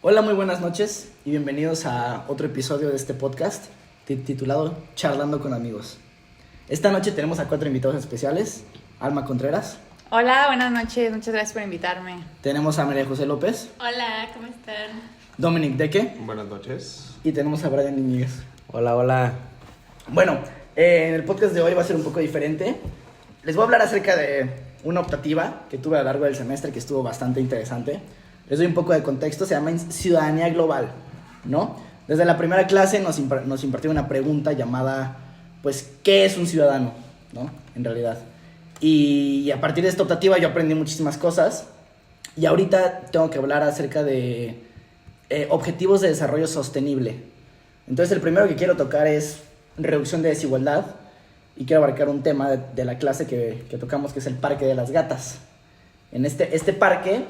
Hola, muy buenas noches y bienvenidos a otro episodio de este podcast titulado Charlando con Amigos. Esta noche tenemos a 4 invitados especiales. Alma Contreras. Hola, buenas noches, muchas gracias por invitarme. Tenemos a María José López. Hola, ¿cómo están? Dominic Deque. Buenas noches. Y tenemos a Brian Iñiguez. Hola, hola. Bueno, en el podcast de hoy va a ser un poco diferente. Les voy a hablar acerca de una optativa que tuve a lo largo del semestre que estuvo bastante interesante. Les doy un poco de contexto, se llama Ciudadanía Global, ¿no? Desde la primera clase nos impartió una pregunta llamada, pues, ¿qué es un ciudadano? ¿No? En realidad. Y a partir de esta optativa yo aprendí muchísimas cosas. Y ahorita tengo que hablar acerca de objetivos de desarrollo sostenible. Entonces el primero que quiero tocar es reducción de desigualdad. Y quiero abarcar un tema de la clase que tocamos, que es el Parque de las Gatas. En este parque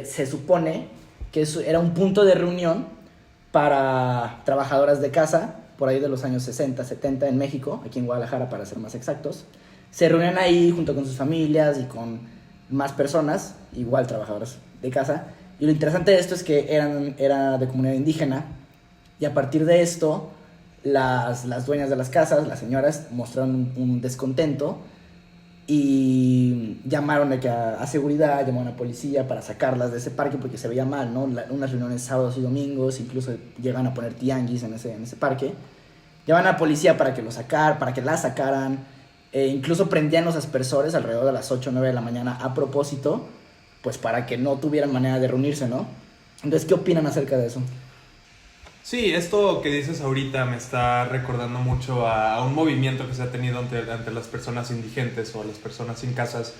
se supone que era un punto de reunión para trabajadoras de casa, por ahí de los años 60, 70 en México, aquí en Guadalajara para ser más exactos. Se reunían ahí junto con sus familias y con más personas, igual trabajadoras de casa. Y lo interesante de esto es que era de comunidad indígena, y a partir de esto las dueñas de las casas, las señoras, mostraron un descontento y llamaron a seguridad, llamaron a policía para sacarlas de ese parque porque se veía mal, ¿no? Unas reuniones sábados y domingos, incluso llegan a poner tianguis en ese parque. Llamaron a la policía para que las sacaran, incluso prendían los aspersores alrededor de las 8 o 9 de la mañana a propósito, pues para que no tuvieran manera de reunirse, ¿no? Entonces, ¿qué opinan acerca de eso? Sí, esto que dices ahorita me está recordando mucho a un movimiento que se ha tenido ante las personas indigentes o a las personas sin casas,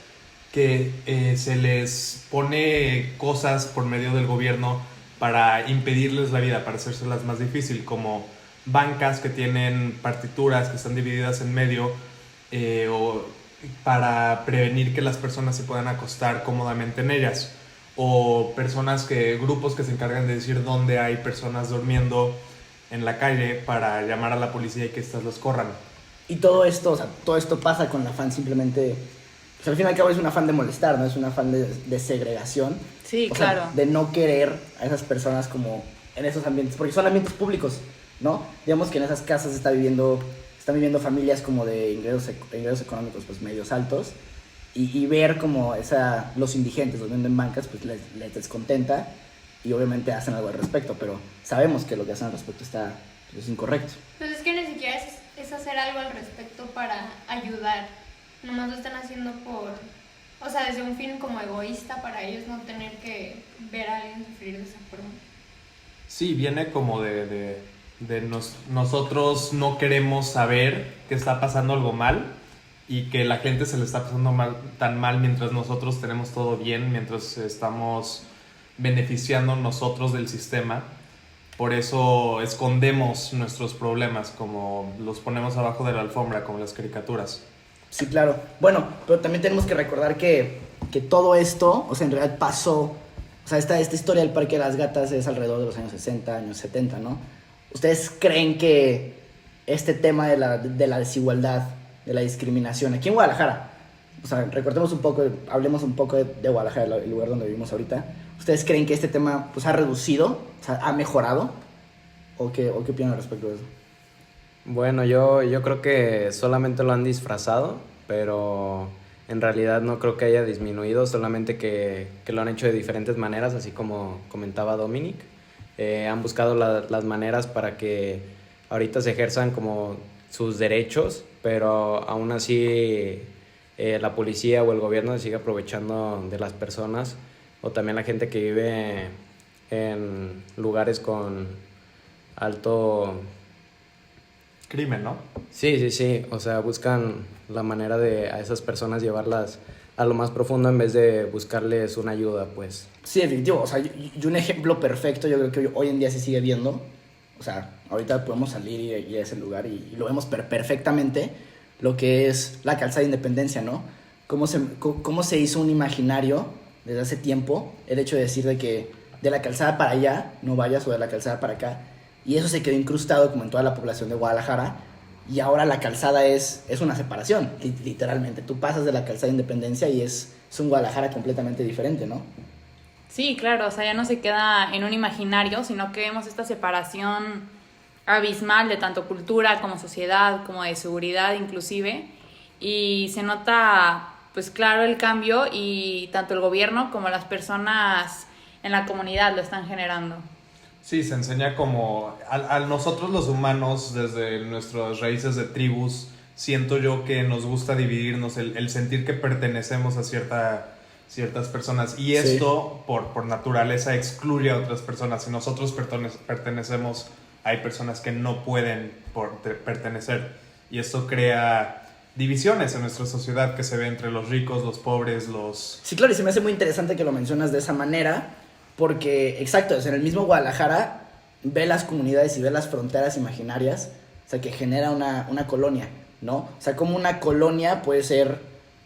que se les pone cosas por medio del gobierno para impedirles la vida, para hacérselas más difícil, como bancas que tienen partituras que están divididas en medio, o para prevenir que las personas se puedan acostar cómodamente en ellas. O grupos que se encargan de decir dónde hay personas durmiendo en la calle para llamar a la policía y que éstas los corran. Y todo esto pasa con el afán simplemente, pues al fin y al cabo es un afán de molestar, ¿no? Es un afán de segregación. Sí, o claro. sea, de no querer a esas personas como en esos ambientes, porque son ambientes públicos, ¿no? Digamos que en esas casas están viviendo familias como de ingresos económicos pues medios altos. Y ver como los indigentes durmiendo en bancas, pues les descontenta y obviamente hacen algo al respecto, pero sabemos que lo que hacen al respecto es incorrecto. Pues es que ni siquiera es hacer algo al respecto para ayudar. Nomás lo están haciendo desde un fin como egoísta para ellos no tener que ver a alguien sufrir de esa forma. Sí, viene como nosotros no queremos saber que está pasando algo mal y que la gente se le está pasando tan mal mientras nosotros tenemos todo bien, mientras estamos beneficiando nosotros del sistema. Por eso escondemos nuestros problemas, como los ponemos abajo de la alfombra, como las caricaturas. Sí, claro. Bueno, pero también tenemos que recordar que todo esto, o sea, en realidad pasó, o sea, esta historia del Parque de las Gatas es alrededor de los años 60, años 70, ¿no? ¿Ustedes creen que este tema de la desigualdad, de la discriminación aquí en Guadalajara, o sea, hablemos un poco de Guadalajara, el lugar donde vivimos ahorita, ¿ustedes creen que este tema pues ha reducido, o sea, ha mejorado? ¿O qué opinan al respecto de eso? Bueno, yo creo que solamente lo han disfrazado, pero en realidad no creo que haya disminuido, solamente que lo han hecho de diferentes maneras, así como comentaba Dominic. Han buscado las maneras para que ahorita se ejerzan como sus derechos, pero aún así la policía o el gobierno se sigue aprovechando de las personas, o también la gente que vive en lugares con alto Crimen, ¿no? Sí, o sea, buscan la manera de a esas personas llevarlas a lo más profundo en vez de buscarles una ayuda, pues. Sí, definitivo, o sea, y un ejemplo perfecto yo creo que hoy en día se sigue viendo. O sea, ahorita podemos salir y ir a ese lugar y lo vemos perfectamente, lo que es la calzada de Independencia, ¿no? Cómo se hizo un imaginario desde hace tiempo, el hecho de decir de que de la calzada para allá no vayas, o de la calzada para acá, y eso se quedó incrustado como en toda la población de Guadalajara, y ahora la calzada es una separación, literalmente. Tú pasas de la calzada de Independencia y es un Guadalajara completamente diferente, ¿no? Sí, claro, o sea, ya no se queda en un imaginario, sino que vemos esta separación abismal de tanto cultura como sociedad, como de seguridad inclusive, y se nota, pues claro, el cambio y tanto el gobierno como las personas en la comunidad lo están generando. Sí, se enseña como a nosotros los humanos, desde nuestras raíces de tribus, siento yo que nos gusta dividirnos, el sentir que pertenecemos a ciertas personas, y esto por naturaleza excluye a otras personas. Si nosotros pertenecemos, hay personas que no pueden pertenecer, y esto crea divisiones en nuestra sociedad que se ve entre los ricos, los pobres, los... Sí, claro, y se me hace muy interesante que lo mencionas de esa manera, porque, exacto, en el mismo Guadalajara ve las comunidades y ve las fronteras imaginarias, o sea, que genera una colonia, ¿no? O sea, como una colonia puede ser,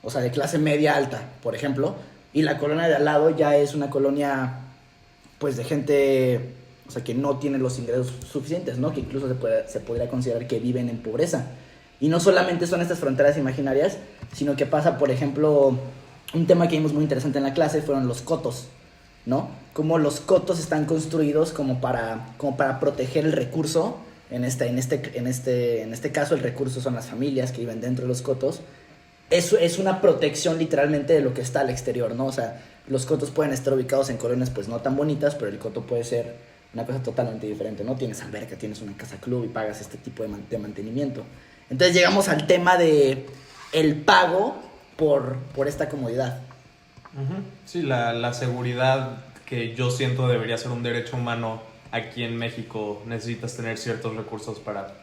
o sea, de clase media alta, por ejemplo, y la colonia de al lado ya es una colonia, pues, de gente, o sea, que no tiene los ingresos suficientes, ¿no? Que incluso se podría considerar que viven en pobreza. Y no solamente son estas fronteras imaginarias, sino que pasa, por ejemplo, un tema que vimos muy interesante en la clase fueron los cotos, ¿no? Cómo los cotos están construidos como para proteger el recurso. En este caso, el recurso son las familias que viven dentro de los cotos. Eso es una protección literalmente de lo que está al exterior, ¿no? O sea, los cotos pueden estar ubicados en colonias pues no tan bonitas, pero el coto puede ser una cosa totalmente diferente, ¿no? Tienes alberca, tienes una casa club y pagas este tipo de mantenimiento. Entonces llegamos al tema de el pago por esta comodidad. Uh-huh. Sí, la seguridad, que yo siento debería ser un derecho humano. Aquí en México necesitas tener ciertos recursos para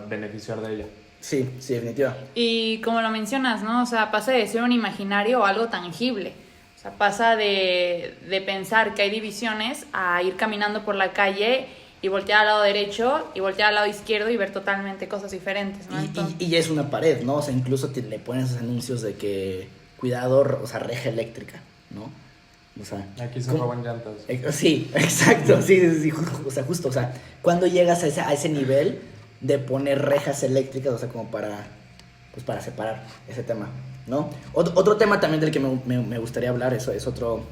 beneficiar de ella. Sí, definitiva. Y como lo mencionas, ¿no? O sea, pasa de ser un imaginario o algo tangible. O sea, pasa de pensar que hay divisiones a ir caminando por la calle y voltear al lado derecho y voltear al lado izquierdo y ver totalmente cosas diferentes, ¿no? Y ya es una pared, ¿no? O sea, incluso le ponen esos anuncios de que cuidado, o sea, reja eléctrica, ¿no? O sea, aquí se roban llantas. Sí, exacto, sí, o sea, justo, o sea, cuando llegas a ese nivel de poner rejas eléctricas, o sea, como para separar ese tema, ¿no? Otro tema también del que me gustaría hablar, eso es otro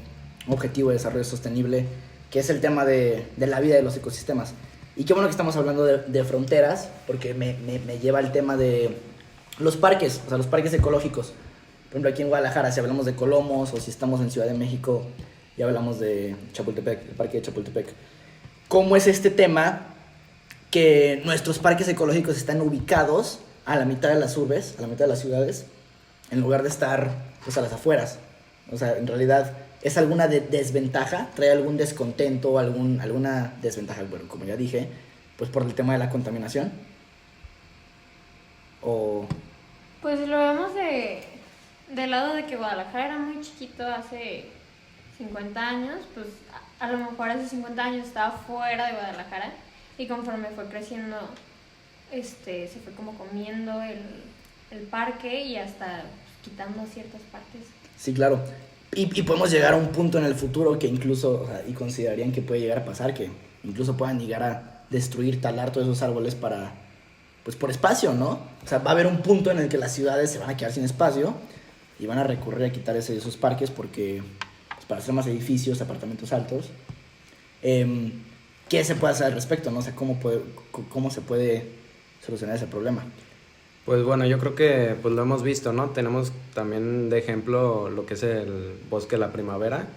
objetivo de desarrollo sostenible, que es el tema de la vida de los ecosistemas. Y qué bueno que estamos hablando de fronteras, porque me lleva al tema de los parques, o sea, los parques ecológicos. Por ejemplo, aquí en Guadalajara, si hablamos de Colomos, o si estamos en Ciudad de México, ya hablamos de Chapultepec, el parque de Chapultepec. ¿Cómo es este tema que nuestros parques ecológicos están ubicados a la mitad de las urbes, a la mitad de las ciudades, en lugar de estar pues a las afueras? O sea, en realidad, ¿es alguna desventaja? ¿Trae algún descontento, alguna desventaja? Bueno, como ya dije, pues por el tema de la contaminación. O... Pues lo vemos del lado de que Guadalajara era muy chiquito hace 50 años, pues a lo mejor hace 50 años estaba fuera de Guadalajara, y conforme fue creciendo, se fue como comiendo el parque y hasta quitando ciertas partes. Sí, claro. Y podemos llegar a un punto en el futuro que incluso, o sea, y considerarían que puede llegar a pasar, que incluso puedan llegar a destruir, talar todos esos árboles pues por espacio, ¿no? O sea, va a haber un punto en el que las ciudades se van a quedar sin espacio y van a recurrir a quitar esos parques porque, pues, para hacer más edificios, apartamentos altos. ¿Qué se puede hacer al respecto, no? O sea, ¿cómo se puede solucionar ese problema? Pues bueno, yo creo que pues lo hemos visto, ¿no? Tenemos también de ejemplo lo que es el Bosque de la Primavera,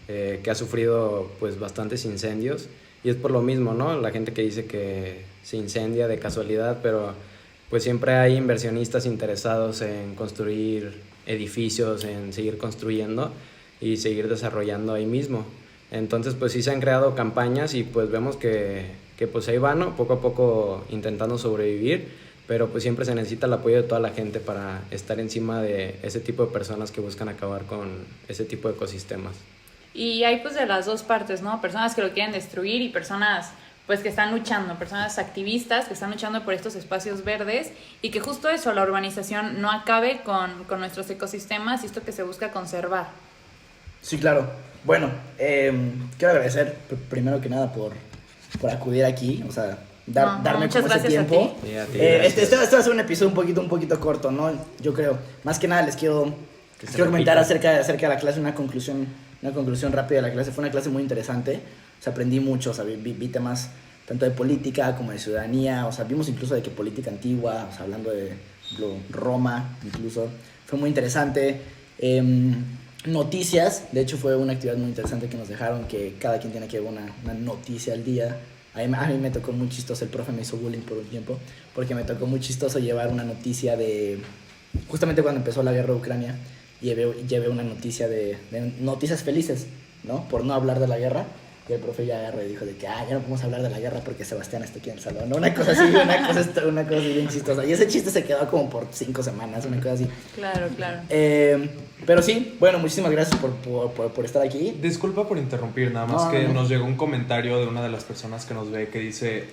que ha sufrido pues bastantes incendios, y es por lo mismo, ¿no? La gente que dice que se incendia de casualidad, pero pues siempre hay inversionistas interesados en construir edificios, en seguir construyendo y seguir desarrollando ahí mismo. Entonces pues sí se han creado campañas y pues vemos que pues ahí van, ¿no? Poco a poco intentando sobrevivir, pero pues siempre se necesita el apoyo de toda la gente para estar encima de ese tipo de personas que buscan acabar con ese tipo de ecosistemas. Y hay pues de las dos partes, ¿no? Personas que lo quieren destruir y personas pues que están luchando, personas activistas que están luchando por estos espacios verdes y que justo eso, la urbanización no acabe con nuestros ecosistemas y esto que se busca conservar. Sí, claro. Bueno, quiero agradecer primero que nada por acudir aquí, o sea, darme muchas como ese gracias tiempo. Sí, a ti, Este va a ser un episodio un poquito corto, ¿no? Yo creo. Más que nada les quiero comentar acerca de la clase una conclusión una conclusión rápida de la clase. Fue una clase muy interesante, o sea, aprendí mucho, o sea, vi temas tanto de política como de ciudadanía, o sea, vimos incluso de que política antigua, o sea, hablando de Roma, incluso. Fue muy interesante. Noticias, de hecho fue una actividad muy interesante que nos dejaron, que cada quien tiene que ver una noticia al día. A mí me tocó muy chistoso, el profe me hizo bullying por un tiempo, porque me tocó muy chistoso llevar una noticia de, justamente cuando empezó la guerra de Ucrania, llevé una noticia de noticias felices, ¿no? Por no hablar de la guerra. Y el profe ya agarró y dijo de que, ya no podemos hablar de la guerra porque Sebastián está aquí en el salón, ¿no? Una cosa así, una cosa así bien chistosa. Y ese chiste se quedó como por 5 semanas, una cosa así. Claro, claro. Pero sí, bueno, muchísimas gracias por estar aquí. Disculpa por interrumpir, nada más No. nos llegó un comentario de una de las personas que nos ve que dice: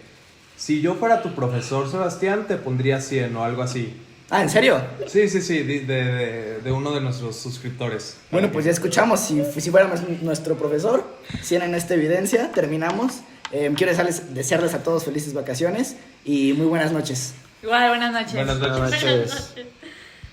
si yo fuera tu profesor, Sebastián, te pondría 100 o algo así. Ah, ¿en serio? Sí, de uno de nuestros suscriptores. Bueno, pues ya escuchamos. Si fuéramos nuestro profesor, 100 en esta evidencia, terminamos. Quiero desearles a todos felices vacaciones y muy buenas noches. Igual, buenas noches. Buenas noches. Buenas noches.